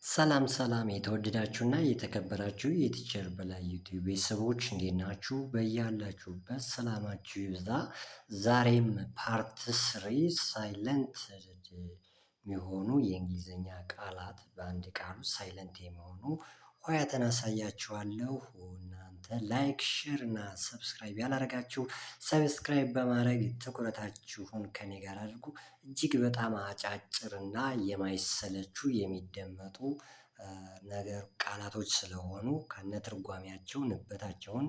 ሰላም ሰላም የተወደዳችሁና የተከበራችሁ የቲቸር በላይ ዩቲዩብ ቤተሰቦች እንዴት ናችሁ? በያላችሁበት ሰላማችሁ ይብዛ። ዛሬም ፓርት ስሪ ሳይለንት የሚሆኑ የእንግሊዝኛ ቃላት በአንድ ቃል ውስጥ ሳይለንት የሚሆኑ ሆሄያትን አሳያችኋለሁ። እናንተ ላይክ፣ ሼር እና ሰብስክራይብ ያላደረጋችሁ ሰብስክራይብ በማድረግ ትኩረታችሁን ከኔ ጋር አድርጉ። እጅግ በጣም አጫጭር እና የማይሰለቹ የሚደመጡ ነገር ቃላቶች ስለሆኑ ከነትርጓሜያቸው ንበታቸውን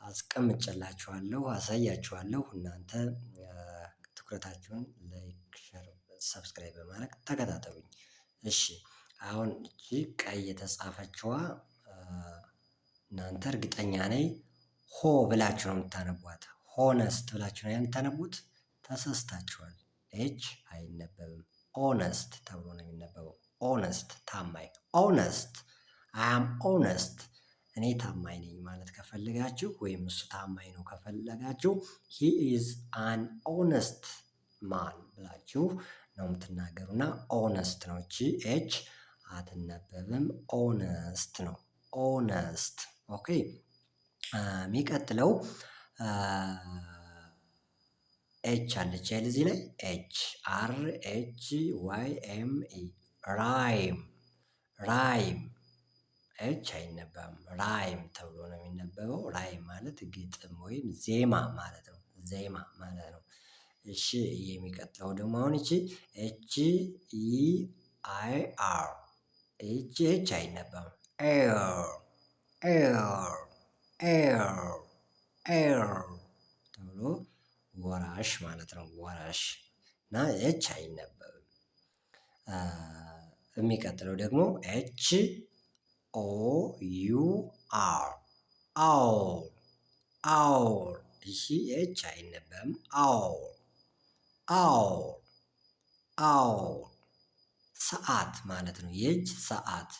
አስቀምጬላችኋለሁ፣ አሳያችኋለሁ። እናንተ ትኩረታችሁን ላይክ፣ ሼር፣ ሰብስክራይብ በማድረግ ተከታተሉኝ። እሺ አሁን እቺ ቀይ የተጻፈችዋ እናንተ እርግጠኛ ነኝ ሆ ብላችሁ ነው የምታነቧት። ሆነስት ብላችሁ ነው የምታነቡት። ተሳስታችኋል። ኤች አይነበብም። ኦነስት ተብሎ ነው የሚነበበው። ኦነስት ታማኝ። ኦነስት አይ አም ኦነስት እኔ ታማኝ ነኝ ማለት ከፈለጋችሁ ወይም እሱ ታማኝ ነው ከፈለጋችሁ ሂ ኢዝ አን ኦነስት ማን ብላችሁ ነው የምትናገሩ እና ኦነስት ነው። እቺ ኤች አትነበብም። ኦነስት ነው። ኦነስት ኦኬ። የሚቀጥለው ኤች አለች አይደል? እዚህ ላይ ኤች አር ኤች ዋይ ኤም ኢ ራይም። ራይም ኤች አይነበብም። ራይም ተብሎ ነው የሚነበበው። ራይም ማለት ግጥም ወይም ዜማ ማለት ነው። ዜማ ማለት ነው። እሺ የሚቀጥለው ደግሞ አሁን እቺ ኤች ኢ አይ አር ኤች ኤች አይነበብም። ኤር ኤር ኤር ኤር ተብሎ ወራሽ ማለት ነው። ወራሽ እና ኤች አይነበብም። የሚቀጥለው ደግሞ ኤች ኦ ዩ አር አውር አውር። እሺ ኤች አይነበብም። አውር አውር አውር ሰዓት ማለት ነው። የእጅ ሰዓት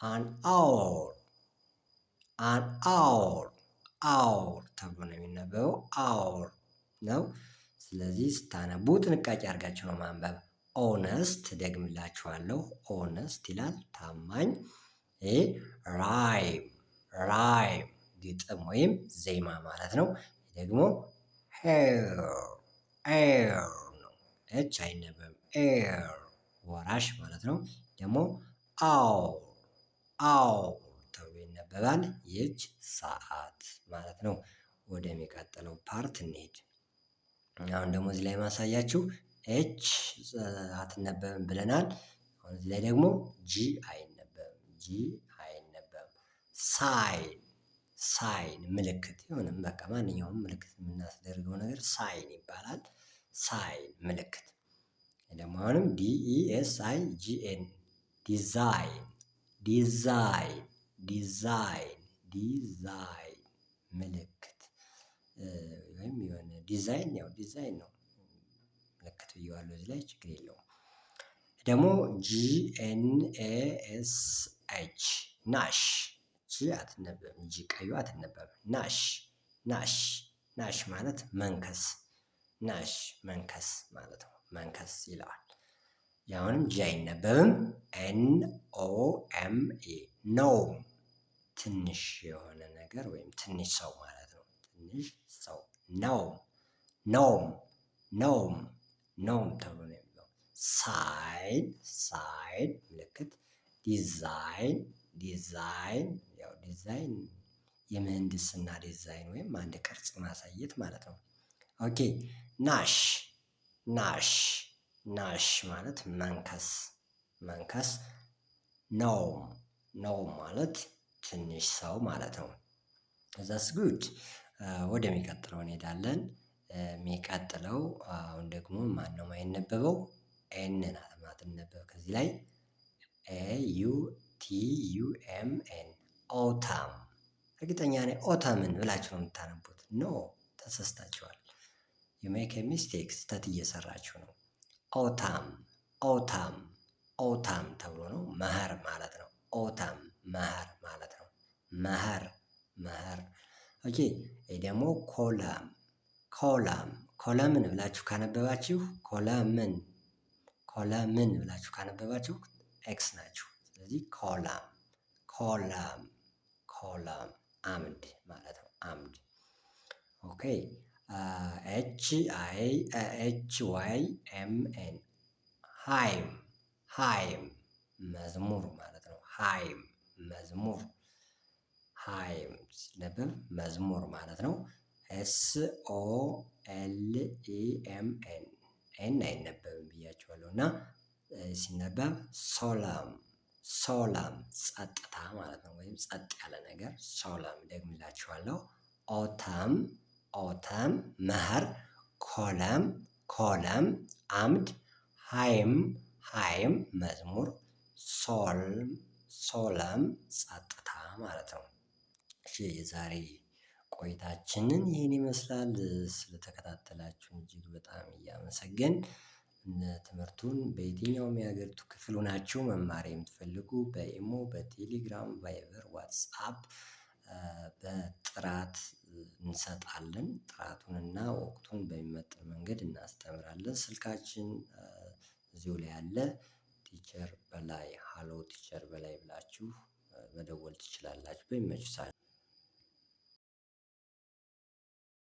አን አውር አን አውር አውር ተብሎ ነው የሚነበበው። አውር ነው። ስለዚህ ስታነቡ ጥንቃቄ አድርጋችሁ ነው ማንበብ። ኦነስት ደግምላችኋለሁ። ኦነስት ይላል ታማኝ። ራይም ራይም ግጥም ወይም ዜማ ማለት ነው። ደግሞ ሄር ኤር ነው። ኤች አይነበብም። ኤር ወራሽ ማለት ነው። ደግሞ አውር አውር ተብሎ ይነበባል። የእጅ ሰዓት ማለት ነው። ወደሚቀጥለው ፓርት እንሄድ። አሁን ደግሞ እዚህ ላይ ማሳያችሁ ኤች አትነበብም ብለናል። አሁን እዚህ ላይ ደግሞ ጂ አይነበብም። ጂ አይነበብም። ሳይን ሳይን ምልክት የሆነም በቃ ማንኛውም ምልክት የምናስደርገው ነገር ሳይን ይባላል። ሳይን ምልክት። ደግሞ አሁንም ዲኢኤስ አይ ጂኤን ዲዛይን ዲዛይን ዲዛይን ዲዛይን ምልክት ወይም የሆነ ዲዛይን ያው ዲዛይን ነው። ምልክት ብዬዋለሁ እዚህ ላይ ችግር የለውም። ደግሞ ጂኤንኤኤስ ኤች ናሽ። ጂ አትነበብም። ጂ ቀዩ አትነበብም። ናሽ ናሽ ናሽ ማለት መንከስ። ናሽ መንከስ ማለት ነው። መንከስ ይለዋል። አሁንም ጂ አይነበብም። ኤን ኦ ኤም ኤ ኖም ትንሽ የሆነ ነገር ወይም ትንሽ ሰው ማለት ነው። ትንሽ ሰው ኖም ኖም ኖም ኖም ተብሎ ነው የሚለው። ሳይን ሳይን ምልክት። ዲዛይን ዲዛይን ያው ዲዛይን የምህንድስና ዲዛይን ወይም አንድ ቅርጽ ማሳየት ማለት ነው። ኦኬ ናሽ ናሽ ናሽ ማለት መንከስ መንከስ። ኖም ኖም ማለት ትንሽ ሰው ማለት ነው። ዛትስ ጉድ። ወደሚቀጥለው እንሄዳለን። የሚቀጥለው አሁን ደግሞ ማነው የማይነበበው? ኤን ናት የማትነበብ ከዚህ ላይ ኤ ዩ ቲ ዩ ኤም ኤን ኦታም። እርግጠኛ ነኝ ኦታምን ብላችሁ ነው የምታነቡት። ኖ ተሳስታችኋል። ዩ ሜክ ኤ ሚስቴክ ስህተት እየሰራችሁ ነው። ኦታም ኦታም ኦታም ተብሎ ነው። መኸር ማለት ነው። ኦታም መኸር ማለት ነው። መኸር መኸር። ኦኬ ይሄ ደግሞ ኮለም ኮለም ኮለምን ብላችሁ ካነበባችሁ ኮለምን ኮለምን ብላችሁ ካነበባችሁ ኤክስ ናችሁ። ስለዚህ ኮለም ኮለም ኮለም አምድ ማለት ነው። አምድ ኦኬ። ኤች ዋይ ኤም ኤን ሃይም ሃይም መዝሙር ማለት ነው። ሃይም መዝሙር ሃይም ሲነበብ መዝሙር ማለት ነው። ኤስ ኦ ኤል ኢ ኤም ኤን ኤን አይነበብም ብያችኋለሁ እና ሲነበብ ሶለም ሶለም ጸጥታ ማለት ነው። ወይም ጸጥ ያለ ነገር ሶለም ደግምላችኋለሁ። ኦተም ኦተም መኸር ኮለም ኮለም አምድ ሃይም ሃይም መዝሙር ሶለም ጸጥታ ማለት ነው። እሺ የዛሬ ቆይታችንን ይህን ይመስላል። ስለተከታተላችሁን እጅግ በጣም እያመሰገን ትምህርቱን በየትኛውም የሀገሪቱ ክፍል ሆናችሁ መማር የምትፈልጉ በኢሞ በቴሌግራም ቫይበር ዋትስአፕ በጥራት እንሰጣለን። ጥራቱንና ወቅቱን በሚመጥን መንገድ እናስተምራለን። ስልካችን እዚሁ ላይ አለ። ቲቸር በላይ ሃሎ ቲቸር በላይ ብላችሁ መደወል ትችላላችሁ በሚመች ሰዓት